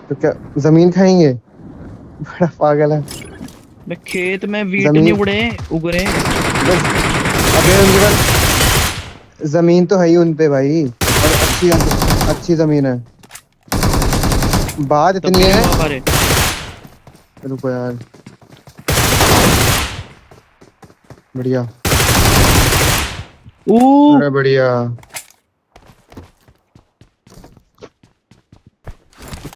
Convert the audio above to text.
तो क्या जमीन खाएंगे? बड़ा पागल है। मैं खेत में वीट नहीं जमीन उग रहे। बस। अबे उनके पास जमीन तो है ही उन पे भाई, और अच्छी अच्छी जमीन है। बात तब इतनी भी नहीं है। उगा पा रहे। रुको यार। बढ़िया। ओ अरे बढ़िया।